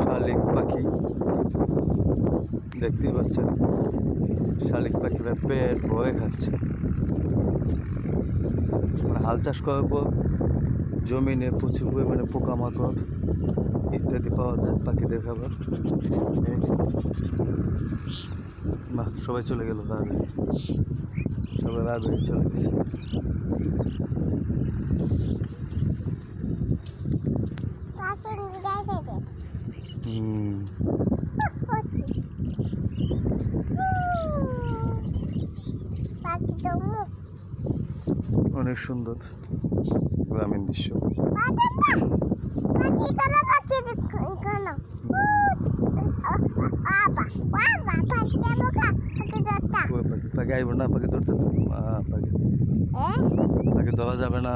শালিক পাখি দেখতেই পাচ্ছেন, শালিক পাখিরা পেট ভরে খাচ্ছে। মানে হাল চাষ করার পর জমিনে প্রচুর পরিমাণে পোকামাকড় ইত্যাদি পাওয়া যায় পাখিদের খাবার। বাহ, সবাই চলে গেল তাহলে, সবাই রাবে চলে গেছে। অনেক সুন্দর গ্রামীণ দৃশ্য। পাখি আইব না, পাখি ধরতে পাখি ধরা যাবে না।